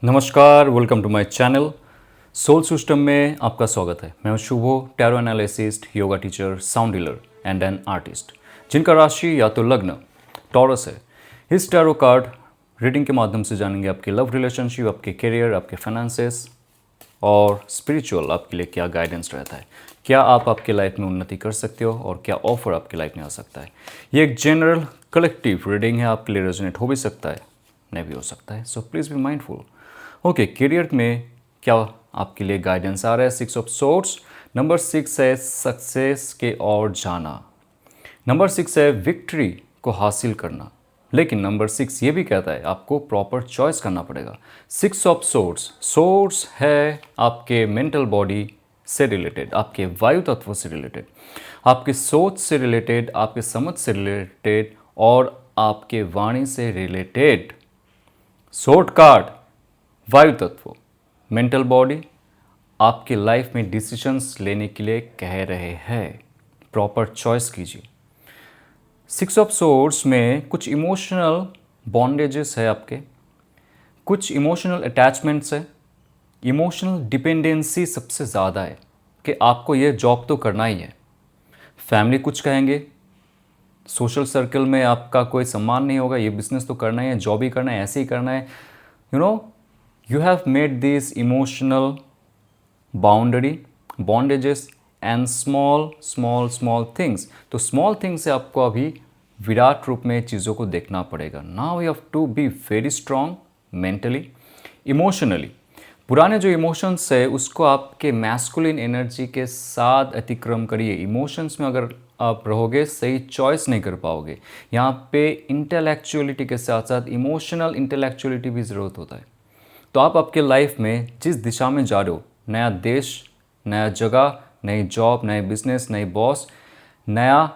नमस्कार, welcome to my channel. Soul system में आपका स्वागत है। मैं हूं Shubho, tarot analyst, yoga teacher, sound healer and an artist, जिनका राशि या तो लग्न टॉरस है। इस टैरो कार्ड रीडिंग के माध्यम से जानेंगे आपके लव रिलेशनशिप, आपके करियर, आपके फाइनेंसेस और स्पिरिचुअल आपके लिए क्या गाइडेंस रहता है। क्या आप आपके लाइफ में उन्नति कर सकते हो और क्या ऑफर आपके लाइफ में आ सकता है। ये एक जनरल कलेक्टिव रीडिंग है, आपके लिए रेजोनेट हो भी सकता है, नहीं भी हो सकता है। So please be mindful. Okay, career में क्या आपके लिए गाइडेंस आ रहा है। 6 ऑफ सोर्ड्स, नंबर 6 है सक्सेस के ओर जाना, नंबर 6 है विक्ट्री को हासिल करना। लेकिन नंबर 6 ये भी कहता है आपको प्रॉपर चॉइस करना पड़ेगा। 6 ऑफ सोर्ड्स, सोर्ड्स है आपके मेंटल बॉडी से रिलेटेड, आपके वायु तत्व से रिलेटेड, आपके सोच से रिलेटेड, आपके समझ से रिलेटेड और आपके वाणी से रिलेटेड। सोर्ड कार्ड वायु तत्व, मेंटल बॉडी आपके लाइफ में डिसीजंस लेने के लिए कह रहे हैं, प्रॉपर चॉइस कीजिए। 6 ऑफ सोर्ड्स में कुछ इमोशनल बॉन्डेजेस है आपके, कुछ इमोशनल अटैचमेंट्स है, इमोशनल डिपेंडेंसी सबसे ज़्यादा है कि आपको ये जॉब तो करना ही है। फैमिली कुछ कहेंगे, सोशल सर्कल में आपका कोई सम्मान नहीं होगा, ये बिजनेस तो करना ही है, जॉब ही करना है, ऐसे ही करना है। You have made these emotional bondages and small things। तो small things से आपको अभी विराट रूप में चीज़ों को देखना पड़ेगा। Now you have to be very strong mentally, emotionally। पुराने जो इमोशंस है उसको आपके मैस्कुलिन एनर्जी के साथ अतिक्रम करिए। इमोशंस में अगर आप रहोगे सही चॉइस नहीं कर पाओगे। यहाँ पे इंटेलेक्चुअलिटी के साथ साथ इमोशनल इंटेलेक्चुअलिटी भी ज़रूरत होता है। तो आप आपके लाइफ में जिस दिशा में जा रहे हो, नया देश, नया जगह, नई जॉब, नए बिजनेस, नई बॉस, नया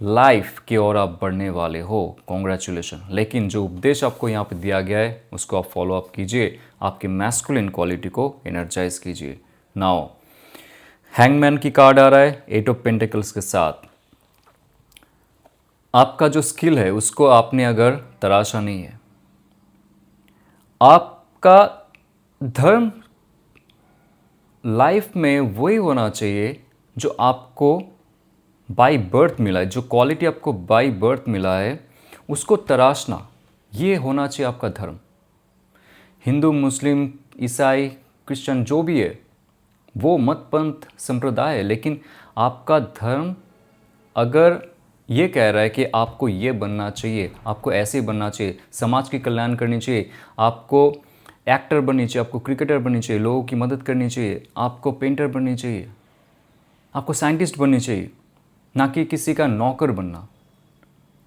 लाइफ की ओर आप बढ़ने वाले हो, कॉन्ग्रेचुलेशन। लेकिन जो उपदेश आपको यहाँ पे दिया गया है उसको आप फॉलो अप कीजिए, आपकी मैस्कुलिन क्वालिटी को एनर्जाइज कीजिए। नाउ हैंगमैन की कार्ड आ रहा है 8 ऑफ पेंटिकल्स के साथ। आपका जो स्किल है उसको आपने अगर तराशा नहीं है, आपका धर्म लाइफ में वही होना चाहिए जो आपको बाय बर्थ मिला है, जो क्वालिटी आपको बाय बर्थ मिला है उसको तराशना, ये होना चाहिए आपका धर्म। हिंदू, मुस्लिम, ईसाई, क्रिश्चियन जो भी है वो मत पंथ संप्रदाय है, लेकिन आपका धर्म अगर ये कह रहा है कि आपको ये बनना चाहिए, आपको ऐसे बनना चाहिए, समाज की कल्याण करनी चाहिए, आपको एक्टर बननी चाहिए, आपको क्रिकेटर बननी चाहिए, लोगों की मदद करनी चाहिए, आपको पेंटर बननी चाहिए, आपको साइंटिस्ट बननी चाहिए, ना कि किसी का नौकर बनना,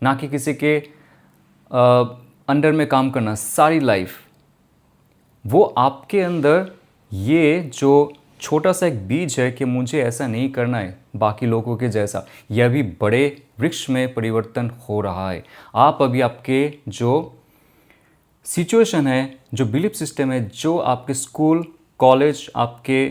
ना कि किसी के अंडर में काम करना सारी लाइफ। वो आपके अंदर ये जो छोटा सा एक बीज है कि मुझे ऐसा नहीं करना है बाकी लोगों के जैसा, यह भी बड़े वृक्ष में परिवर्तन हो रहा है। आप अभी आपके जो सिचुएशन है, जो बिलीफ सिस्टम है, जो आपके स्कूल, कॉलेज, आपके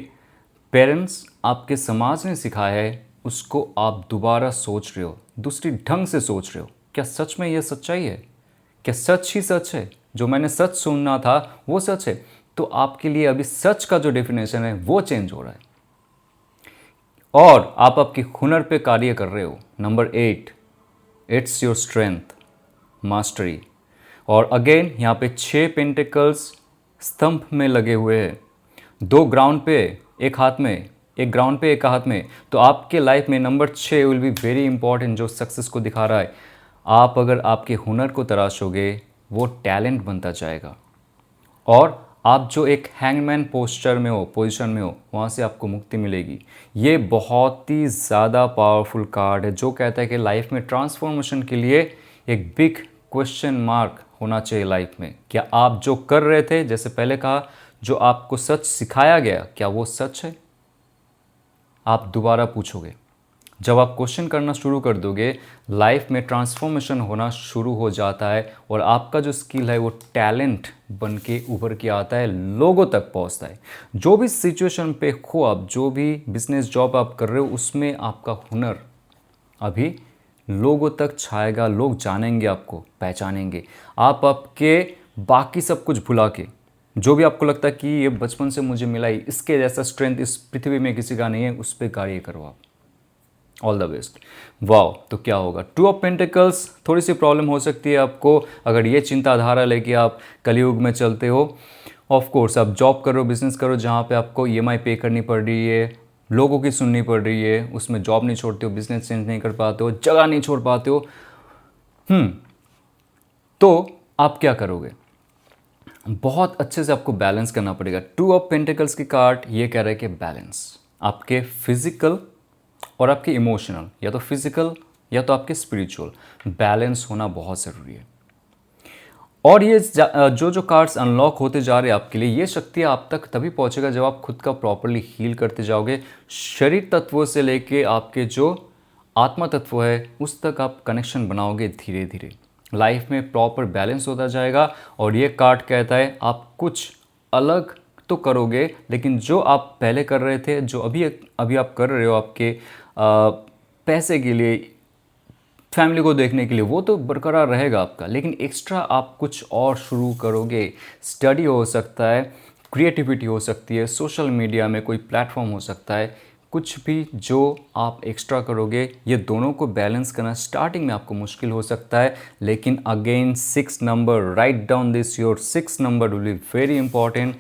पेरेंट्स, आपके समाज ने सिखाया है उसको आप दोबारा सोच रहे हो, दूसरी ढंग से सोच रहे हो। क्या सच में यह सच्चाई है? क्या सच ही सच है? जो मैंने सच सुनना था वो सच है? तो आपके लिए अभी सच का जो डेफिनेशन है वो चेंज हो रहा है और आप आपके हुनर पे कार्य कर रहे हो। Number 8, it's your strength, mastery. और अगेन यहाँ पे 6 पेंटिकल्स स्तंभ में लगे हुए हैं, 2 ग्राउंड पे, एक हाथ में, एक ग्राउंड पे, एक हाथ में। तो आपके लाइफ में number 6 will be very important, जो सक्सेस को दिखा रहा है। आप अगर आपके हुनर को तराशोगे वो टैलेंट बनता जाएगा और आप जो एक हैंगमैन पोस्चर में हो, पोजीशन में हो, वहाँ से आपको मुक्ति मिलेगी। ये बहुत ही ज़्यादा पावरफुल कार्ड है जो कहता है कि लाइफ में ट्रांसफॉर्मेशन के लिए एक बिग क्वेश्चन मार्क होना चाहिए लाइफ में। क्या आप जो कर रहे थे, जैसे पहले कहा, जो आपको सच सिखाया गया, क्या वो सच है? आप दोबारा पूछोगे। जब आप क्वेश्चन करना शुरू कर दोगे, लाइफ में ट्रांसफॉर्मेशन होना शुरू हो जाता है और आपका जो स्किल है वो टैलेंट बन के उभर के आता है, लोगों तक पहुंचता है। जो भी सिचुएशन पे हो आप, जो भी बिजनेस जॉब आप कर रहे हो, उसमें आपका हुनर अभी लोगों तक छाएगा, लोग जानेंगे, आपको पहचानेंगे। आप आपके बाकी सब कुछ भुला के जो भी आपको लगता है कि ये बचपन से मुझे मिला ही, इसके जैसा स्ट्रेंथ इस पृथ्वी में किसी का नहीं है, उस पर कार्य करो आप। All the best. वाओ, तो क्या होगा? टू ऑफ पेंटिकल्स, थोड़ी सी प्रॉब्लम हो सकती है आपको अगर ये चिंताधारा लेके आप कलयुग में चलते हो। ऑफ कोर्स आप जॉब करो, बिजनेस करो, जहाँ पे आपको ईएमआई पे करनी पड़ रही है, लोगों की सुननी पड़ रही है, उसमें जॉब नहीं छोड़ते हो, बिजनेस चेंज नहीं कर पाते हो, जगह नहीं छोड़ पाते हो, तो आप क्या करोगे? बहुत अच्छे से आपको बैलेंस करना पड़ेगा। टू ऑफ पेंटिकल्स की कार्ड ये कह रहा है कि बैलेंस आपके फिजिकल और आपके इमोशनल, या तो फिजिकल या तो आपके स्पिरिचुअल, बैलेंस होना बहुत ज़रूरी है। और ये जो जो कार्ड्स अनलॉक होते जा रहे हैं आपके लिए, ये शक्ति आप तक तभी पहुंचेगा जब आप खुद का प्रॉपरली हील करते जाओगे। शरीर तत्वों से लेके आपके जो आत्मा तत्व है उस तक आप कनेक्शन बनाओगे धीरे धीरे। लाइफ में प्रॉपर बैलेंस होता जाएगा। और ये कार्ड कहता है आप कुछ अलग तो करोगे, लेकिन जो आप पहले कर रहे थे, जो अभी अभी आप कर रहे हो आपके पैसे के लिए, फैमिली को देखने के लिए, वो तो बरकरार रहेगा आपका, लेकिन एक्स्ट्रा आप कुछ और शुरू करोगे। स्टडी हो सकता है, क्रिएटिविटी हो सकती है, सोशल मीडिया में कोई प्लेटफॉर्म हो सकता है, कुछ भी जो आप एक्स्ट्रा करोगे। ये दोनों को बैलेंस करना स्टार्टिंग में आपको मुश्किल हो सकता है, लेकिन again 6 number, write down this, your 6 number will be very important,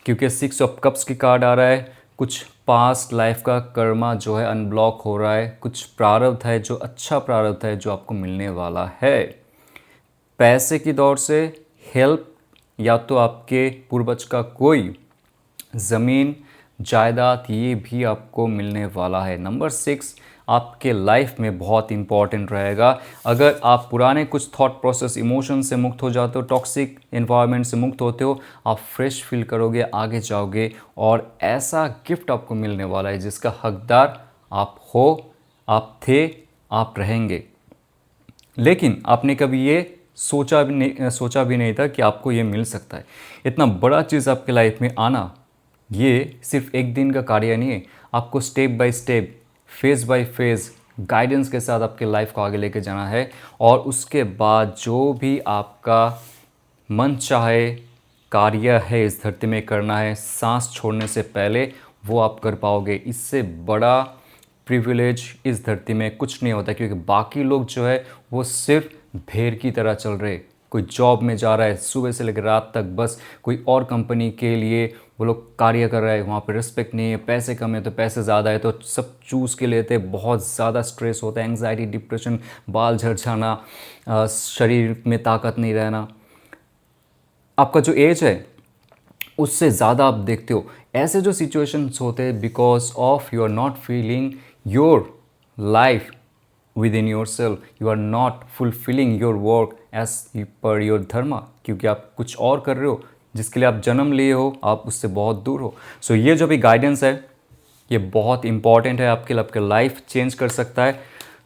क्योंकि 6 ऑफ कप्स की कार्ड आ रहा है। कुछ पास्ट लाइफ का कर्मा जो है अनब्लॉक हो रहा है, कुछ प्रारब्ध है जो अच्छा प्रारब्ध है जो आपको मिलने वाला है। पैसे की दौड़ से हेल्प, या तो आपके पूर्वज का कोई ज़मीन जायदाद, ये भी आपको मिलने वाला है। नंबर 6 आपके लाइफ में बहुत इंपॉर्टेंट रहेगा। अगर आप पुराने कुछ थॉट प्रोसेस, इमोशन से मुक्त हो जाते हो, टॉक्सिक एनवायरनमेंट से मुक्त होते हो, आप फ्रेश फील करोगे, आगे जाओगे, और ऐसा गिफ्ट आपको मिलने वाला है जिसका हकदार आप हो, आप थे, आप रहेंगे। लेकिन आपने कभी ये सोचा भी नहीं था कि आपको ये मिल सकता है। इतना बड़ा चीज़ आपके लाइफ में आना, ये सिर्फ एक दिन का कार्य नहीं है। आपको step by step, phase by phase guidance के साथ आपके लाइफ को आगे लेके जाना है। और उसके बाद जो भी आपका मन चाहे कार्य है इस धरती में करना है, सांस छोड़ने से पहले, वो आप कर पाओगे। इससे बड़ा प्रिविलेज इस धरती में कुछ नहीं होता, क्योंकि बाकी लोग जो है वो सिर्फ भेड़ की तरह चल रहे। कोई जॉब में जा रहा है सुबह से लेकर रात तक, बस कोई और कंपनी के लिए वो लोग कार्य कर रहा है, वहाँ पे रिस्पेक्ट नहीं है, पैसे कम है तो पैसे ज़्यादा है तो सब चूज़ के लेते, बहुत ज़्यादा स्ट्रेस होता है, एंग्जाइटी, डिप्रेशन, बाल झड़ जाना, शरीर में ताकत नहीं रहना। आपका जो एज है उससे ज़्यादा आप देखते हो ऐसे जो सिचुएशंस होते हैं, because of you are not feeling your life within yourself, you are not fulfilling your work as per your dharma, क्योंकि आप कुछ और कर रहे हो जिसके लिए आप जन्म लिए हो, आप उससे बहुत दूर हो। सो ये जो भी गाइडेंस है ये बहुत इंपॉर्टेंट है आपके लिए, आपके लाइफ चेंज कर सकता है।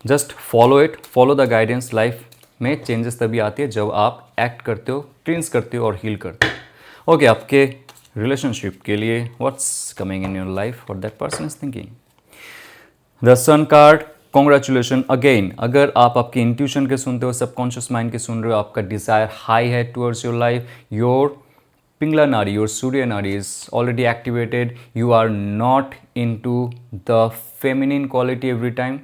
Just follow it, follow the guidance. Life में चेंजेस तभी आती है जब आप एक्ट करते हो, क्लींस करते हो और हील करते हो। ओके, आपके रिलेशनशिप के लिए what's coming in your life, what that person is thinking. The sun card, congratulation again. अगर आप आपकी इंट्यूशन के सुनते हो, सबकॉन्शियस माइंड के सुन रहे हो, आपका डिज़ायर हाई है towards your life, your Pingala nadi, your Surya nadi is already activated, you are not into the feminine quality every time.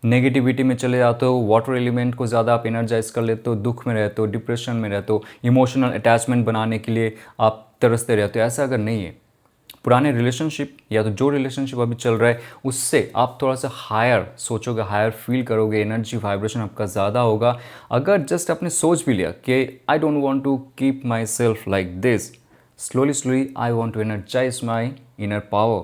Negativity में चले जाते हो, वाटर एलिमेंट को ज़्यादा आप एनर्जाइज कर लेते हो, दुख में रहते हो, डिप्रेशन में रहते हो, इमोशनल अटैचमेंट बनाने के लिए आप तरसते रहते हो। ऐसा अगर नहीं है, पुराने रिलेशनशिप या तो जो रिलेशनशिप अभी चल रहा है उससे आप थोड़ा सा हायर सोचोगे, हायर फील करोगे, एनर्जी वाइब्रेशन आपका ज़्यादा होगा। अगर जस्ट आपने सोच भी लिया कि I don't want to keep myself like this, slowly I want to energize my inner power,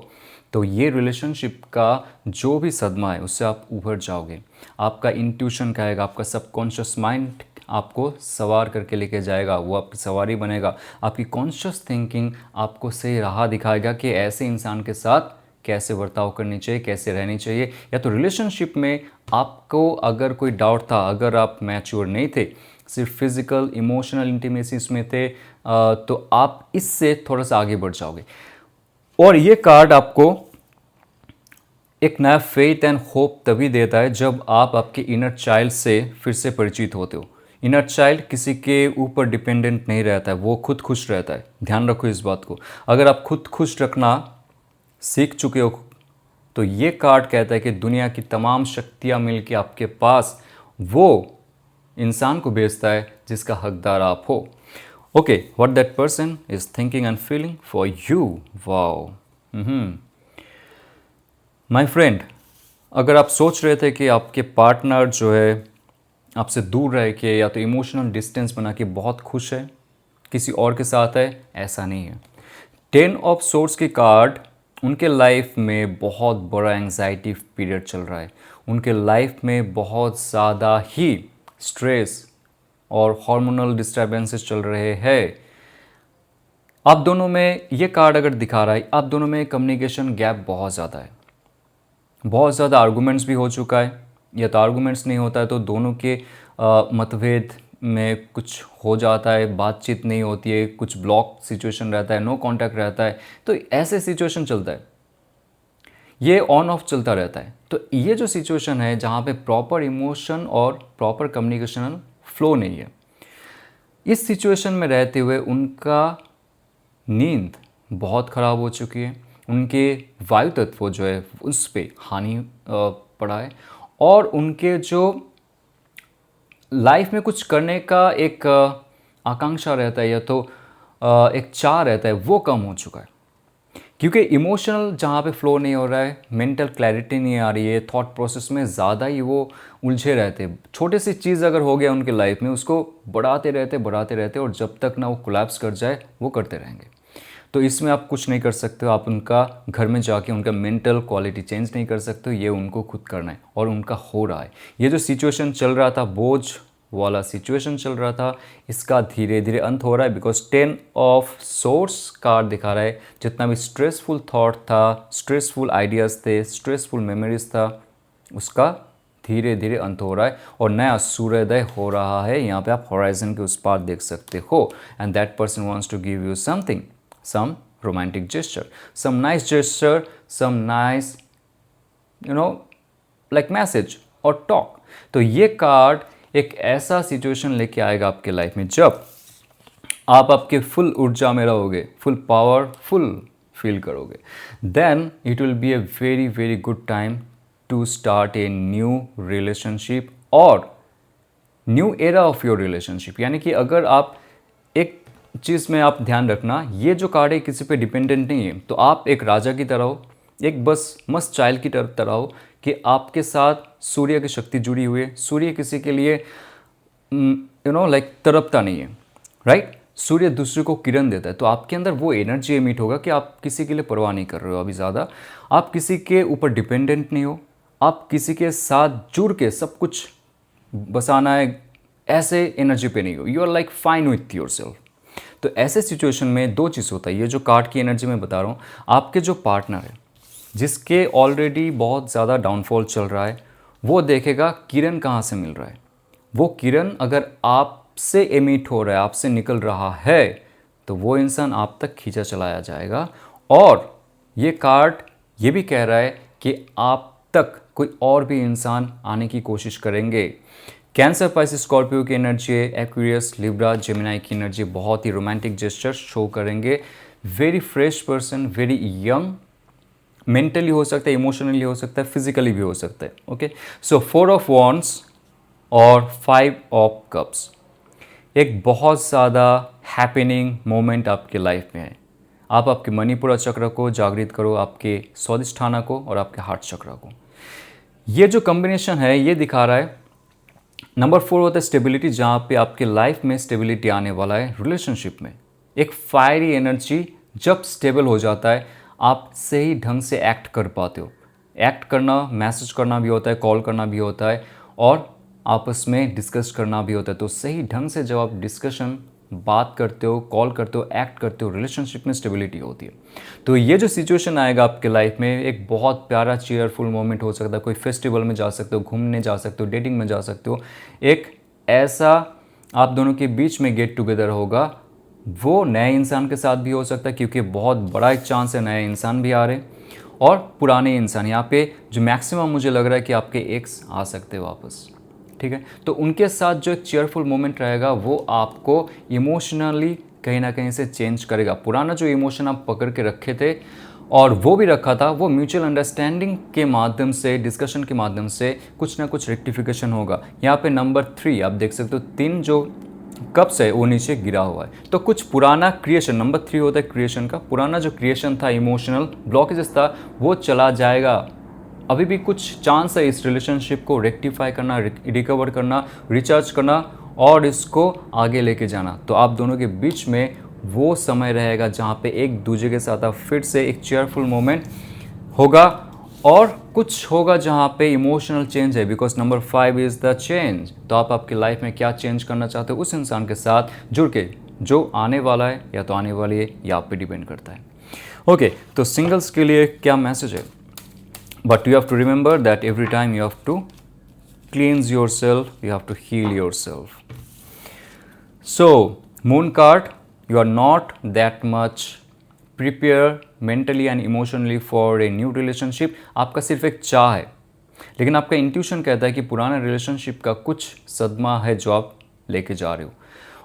तो ये रिलेशनशिप का जो भी सदमा है उससे आप उभर जाओगे। आपका इंट्यूशन कहेगा, आपका सबकॉन्शियस माइंड आपको सवार करके लेके जाएगा, वो आपकी सवारी बनेगा। आपकी कॉन्शियस थिंकिंग आपको सही राह दिखाएगा कि ऐसे इंसान के साथ कैसे बर्ताव करनी चाहिए, कैसे रहनी चाहिए। या तो रिलेशनशिप में आपको अगर कोई डाउट था, अगर आप मैच्योर नहीं थे, सिर्फ फिजिकल इमोशनल इंटीमेसीज में थे, तो आप इससे थोड़ा सा आगे बढ़ जाओगे। और ये कार्ड आपको एक नया फेथ एंड होप तभी देता है जब आप आपके इनर चाइल्ड से फिर से परिचित होते हो। इनर चाइल्ड किसी के ऊपर डिपेंडेंट नहीं रहता है, वो खुद खुश रहता है। ध्यान रखो इस बात को। अगर आप खुद खुश रखना सीख चुके हो तो ये कार्ड कहता है कि दुनिया की तमाम शक्तियाँ मिलकर आपके पास वो इंसान को भेजता है जिसका हकदार आप हो। Okay, what that person is thinking and feeling for you. Wow. My friend, अगर आप सोच रहे थे कि आपके पार्टनर जो है आपसे दूर रह के या तो इमोशनल डिस्टेंस बना के बहुत खुश है, किसी और के साथ है, ऐसा नहीं है। 10 ऑफ सोर्स की कार्ड उनके लाइफ में बहुत बड़ा एंजाइटी पीरियड चल रहा है। उनके लाइफ में बहुत ज़्यादा ही स्ट्रेस और हार्मोनल डिस्टर्बेंसेस चल रहे हैं। आप दोनों में ये कार्ड अगर दिखा रहा है, आप दोनों में कम्युनिकेशन गैप बहुत ज़्यादा है। बहुत ज़्यादा आर्गूमेंट्स भी हो चुका है, या तो आर्गूमेंट्स नहीं होता है तो दोनों के मतभेद में कुछ हो जाता है, बातचीत नहीं होती है, कुछ ब्लॉक सिचुएशन रहता है, नो कांटेक्ट रहता है, तो ऐसे सिचुएशन चलता है, ये ऑन ऑफ चलता रहता है। तो ये जो सिचुएशन है जहाँ पे प्रॉपर इमोशन और प्रॉपर कम्युनिकेशनल फ्लो नहीं है, इस सिचुएशन में रहते हुए उनका नींद बहुत ख़राब हो चुकी है, उनके वायु तत्व जो है उस पर हानि पड़ा है, और उनके जो लाइफ में कुछ करने का एक आकांक्षा रहता है या तो एक चाह रहता है, वो कम हो चुका है। क्योंकि इमोशनल जहाँ पे फ्लो नहीं हो रहा है, मेंटल क्लैरिटी नहीं आ रही है, थॉट प्रोसेस में ज़्यादा ही वो उलझे रहते हैं। छोटी सी चीज़ अगर हो गया उनके लाइफ में, उसको बढ़ाते रहते और जब तक ना वो कोलैप्स कर जाए वो करते रहेंगे। तो इसमें आप कुछ नहीं कर सकते हो, आप उनका घर में जाके उनका मेंटल क्वालिटी चेंज नहीं कर सकते हो, ये उनको खुद करना है और उनका हो रहा है। ये जो सिचुएशन चल रहा था, बोझ वाला सिचुएशन चल रहा था, इसका धीरे धीरे अंत हो रहा है। बिकॉज 10 ऑफ सोर्स कार्ड दिखा रहा है, जितना भी स्ट्रेसफुल थॉट था, स्ट्रेसफुल आइडियाज़ थे, स्ट्रेसफुल मेमोरीज था, उसका धीरे धीरे अंत हो रहा है और नया सूर्योदय हो रहा है। यहाँ पे आप होराइजन के उस पार देख सकते हो। And that person wants to give you something, some romantic gesture, some nice gesture, some nice like message और talk। तो ये कार्ड एक ऐसा सिचुएशन लेके आएगा आपके लाइफ में जब आप आपके फुल ऊर्जा में रहोगे, फुल पावरफुल फील करोगे, then it will be a very very good time to start a new relationship और new era of your relationship. यानी कि अगर आप एक चीज़ में आप ध्यान रखना, ये जो कार्ड है किसी पे डिपेंडेंट नहीं है, तो आप एक राजा की तरह हो, एक बस मस्त चाइल्ड की तरह हो कि आपके साथ सूर्य की शक्ति जुड़ी हुई है। सूर्य किसी के लिए लाइक तड़पता नहीं है, राइट। सूर्य दूसरे को किरण देता है, तो आपके अंदर वो एनर्जी एमिट होगा कि आप किसी के लिए परवाह नहीं कर रहे हो अभी ज़्यादा, आप किसी के ऊपर डिपेंडेंट नहीं हो, आप किसी के साथ जुड़ के सब कुछ बसाना है ऐसे एनर्जी पे नहीं हो, you are like fine with yourself. तो ऐसे सिचुएशन में दो चीज़ होता है, ये जो कार्ड की एनर्जी मैं बता रहा हूँ, आपके जो पार्टनर है जिसके ऑलरेडी बहुत ज़्यादा डाउनफॉल चल रहा है, वो देखेगा किरण कहाँ से मिल रहा है। वो किरण अगर आपसे एमिट हो रहा है, आपसे निकल रहा है, तो वो इंसान आप तक खींचा चलाया जाएगा। और ये कार्ड ये भी कह रहा है कि आप तक कोई और भी इंसान आने की कोशिश करेंगे। कैंसर, पाइसेस, स्कॉर्पियो की एनर्जी, एक्वेरियस, लिब्रा, जेमिनाई की एनर्जी बहुत ही रोमांटिक जेस्चर शो करेंगे। Very fresh person, very young, mentally हो सकता है, इमोशनली हो सकता है, फिजिकली भी हो सकता है। ओके, सो 4 ऑफ वॉन्ड्स और 5 ऑफ कप्स, एक बहुत ज़्यादा हैपनिंग मोमेंट आपके लाइफ में है। आप आपके मणिपुरा चक्र को जागृत करो, आपके स्वादिष्ठाना को और आपके हार्ट चक्र को। ये जो कॉम्बिनेशन है ये दिखा रहा है। नंबर 4 होता है स्टेबिलिटी, जहाँ पे आपके लाइफ में स्टेबिलिटी आने वाला है। रिलेशनशिप में एक फायरी एनर्जी जब स्टेबल हो जाता है, आप सही ढंग से एक्ट कर पाते हो। एक्ट करना, मैसेज करना भी होता है, कॉल करना भी होता है और आपस में डिस्कस करना भी होता है। तो सही ढंग से जब आप डिस्कशन, बात करते हो, कॉल करते हो, एक्ट करते हो, रिलेशनशिप में स्टेबिलिटी होती है। तो ये जो सिचुएशन आएगा आपके लाइफ में, एक बहुत प्यारा चीयरफुल मोमेंट हो सकता है। कोई फेस्टिवल में जा सकते हो, घूमने जा सकते हो, डेटिंग में जा सकते हो। एक ऐसा आप दोनों के बीच में गेट टुगेदर होगा, वो नए इंसान के साथ भी हो सकता है क्योंकि बहुत बड़ा एक चांस है नए इंसान भी आ रहे हैं और पुराने इंसान। यहाँ पे जो मैक्सिमम मुझे लग रहा है कि आपके एक्स आ सकते हैं वापस, ठीक है। तो उनके साथ जो एक चेयरफुल मोमेंट रहेगा वो आपको इमोशनली कहीं ना कहीं से चेंज करेगा। पुराना जो इमोशन आप पकड़ के रखे थे और वो भी रखा था, वो म्यूचुअल अंडरस्टैंडिंग के माध्यम से, डिस्कशन के माध्यम से कुछ ना कुछ रेक्टिफिकेशन होगा। यहाँ पे नंबर 3 आप देख सकते हो, 3 जो कप्स है वो नीचे गिरा हुआ है। तो कुछ पुराना क्रिएशन, नंबर 3 होता है क्रिएशन का, पुराना जो क्रिएशन था, इमोशनल ब्लॉकेजेस था, वो चला जाएगा। अभी भी कुछ चांस है इस रिलेशनशिप को रेक्टिफाई करना, रिकवर करना, रिचार्ज करना और इसको आगे लेके जाना। तो आप दोनों के बीच में वो समय रहेगा जहाँ पे एक दूसरे के साथ आप फिर से एक चेयरफुल मोमेंट होगा और कुछ होगा जहाँ पे इमोशनल चेंज है, because number 5 is the change. तो आप आपकी लाइफ में क्या चेंज करना चाहते हो उस इंसान के साथ जुड़ के, जो आने वाला है या तो आने वाली है, या आप पे डिपेंड करता है। ओके, तो सिंगल्स के लिए क्या मैसेज है? But you have to remember that every time you have to cleanse yourself, you have to heal yourself. So moon card, you are not that much prepared mentally and emotionally for a new relationship. आपका सिर्फ एक चाह है, लेकिन आपका intuition कहता है कि पुराना रिलेशनशिप का कुछ सदमा है जो आप लेके जा रहे हो।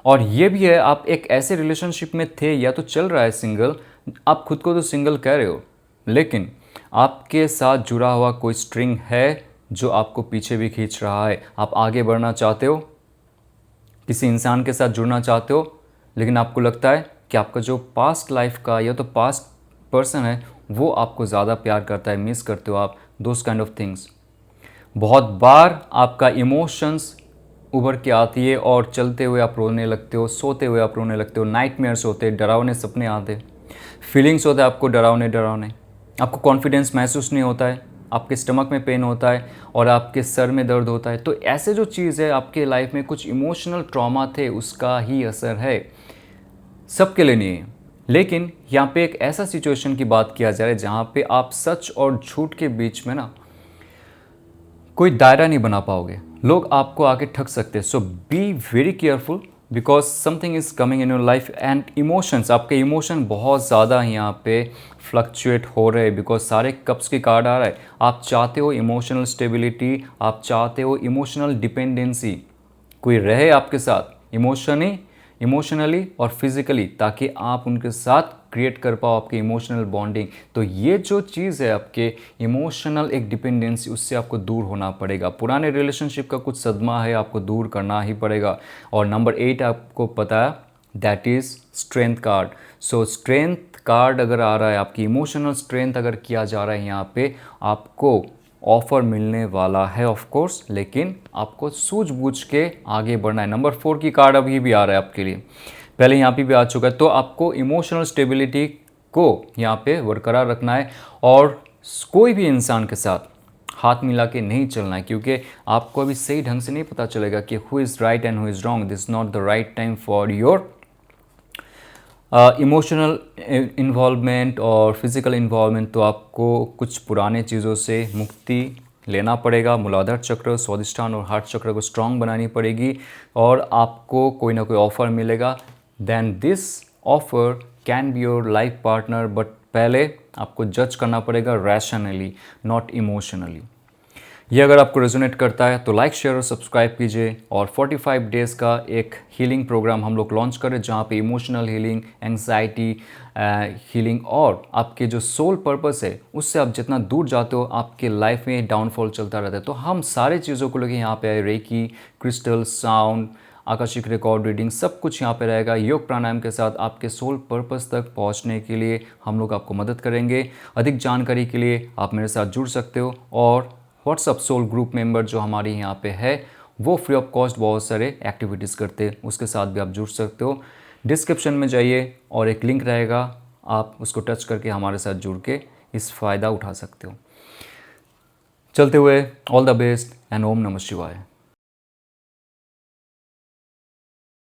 और ये भी है, आप एक ऐसे रिलेशनशिप में थे या तो चल रहा है सिंगल, आप खुद को तो सिंगल कह रहे हो, लेकिन आपके साथ जुड़ा हुआ कोई स्ट्रिंग है जो आपको पीछे भी खींच रहा है। आप आगे बढ़ना चाहते हो, किसी इंसान के साथ जुड़ना चाहते हो, लेकिन आपको लगता है कि आपका जो पास्ट लाइफ का या तो पास्ट पर्सन है वो आपको ज़्यादा प्यार करता है, मिस करते हो आप, दोस काइंड ऑफ थिंग्स। बहुत बार आपका इमोशंस उभर के आती है और चलते हुए आप रोने लगते हो, सोते हुए आप रोने लगते हो, नाइटमेयर्स होते, डरावने सपने आते, फीलिंग्स होते हैं आपको डरावने, आपको कॉन्फिडेंस महसूस नहीं होता है, आपके स्टमक में पेन होता है और आपके सर में दर्द होता है। तो ऐसे जो चीज़ है आपके लाइफ में कुछ इमोशनल ट्रॉमा थे, उसका ही असर है, सबके लिए नहीं है। लेकिन यहाँ पे एक ऐसा सिचुएशन की बात किया जा रहा है जहाँ पे आप सच और झूठ के बीच में ना कोई दायरा नहीं बना पाओगे, लोग आपको आके ठग सकते हैं। So be very careful because something is coming in your life and emotions, आपके इमोशन बहुत ज़्यादा यहाँ पे फ्लक्चुएट हो रहे हैं बिकॉज सारे कप्स की कार्ड आ रहा है। आप चाहते हो इमोशनल स्टेबिलिटी, आप चाहते हो इमोशनल डिपेंडेंसी, कोई रहे आपके साथ इमोशनली और फिजिकली, ताकि आप उनके साथ क्रिएट कर पाओ आपकी इमोशनल बॉन्डिंग। तो ये जो चीज़ है आपके इमोशनल एक डिपेंडेंसी, उससे आपको दूर होना पड़ेगा। पुराने रिलेशनशिप का कुछ सदमा है, आपको दूर करना ही पड़ेगा। और नंबर 8 आपको पता है, that is strength card. So strength card अगर आ रहा है, आपकी इमोशनल स्ट्रेंथ अगर किया जा रहा है यहाँ पे, आपको ऑफर मिलने वाला है ऑफ कोर्स, लेकिन आपको सूझबूझ के आगे बढ़ना है। नंबर 4 की कार्ड अभी भी आ रहा है आपके लिए, पहले यहाँ पे भी आ चुका है। तो आपको इमोशनल स्टेबिलिटी को यहाँ पे बरकरार रखना है और कोई भी इंसान के साथ हाथ मिला के नहीं चलना है, क्योंकि आपको अभी सही ढंग से नहीं पता चलेगा कि who is right and who is wrong. This is not the right time for your emotional involvement और फिज़िकल इन्वॉल्वमेंट। तो आपको कुछ पुराने चीज़ों से मुक्ति लेना पड़ेगा। मूलाधार चक्र, स्वादिष्ठान और हार्ट चक्र को स्ट्रांग बनानी पड़ेगी और आपको कोई ना कोई ऑफ़र मिलेगा। Then this offer can be your life partner, but पहले आपको जज करना पड़ेगा रैशनली, नॉट इमोशनली। ये अगर आपको रेजोनेट करता है तो लाइक, शेयर और सब्सक्राइब कीजिए। और 45 डेज़ का एक हीलिंग प्रोग्राम हम लोग लॉन्च करें जहाँ पे इमोशनल हीलिंग, एंग्जाइटी हीलिंग और आपके जो सोल पर्पस है उससे आप जितना दूर जाते हो आपके लाइफ में डाउनफॉल चलता रहता है। तो हम सारे चीज़ों को लेके यहाँ पे आए, reiki, crystal, sound, akashic record reading, सब कुछ यहाँ पे रहेगा। योग प्राणायाम के साथ आपके सोल पर्पस तक पहुँचने के लिए हम लोग आपको मदद करेंगे। अधिक जानकारी के लिए आप मेरे साथ जुड़ सकते हो और व्हाट्सअप सोल ग्रुप मेंबर जो हमारे यहाँ पे है वो फ्री ऑफ कॉस्ट बहुत सारे एक्टिविटीज़ करते हैं, उसके साथ भी आप जुड़ सकते हो। डिस्क्रिप्शन में जाइए और एक लिंक रहेगा, आप उसको टच करके हमारे साथ जुड़ के इस फ़ायदा उठा सकते हो। चलते हुए ऑल द बेस्ट एंड ओम नमः शिवाय।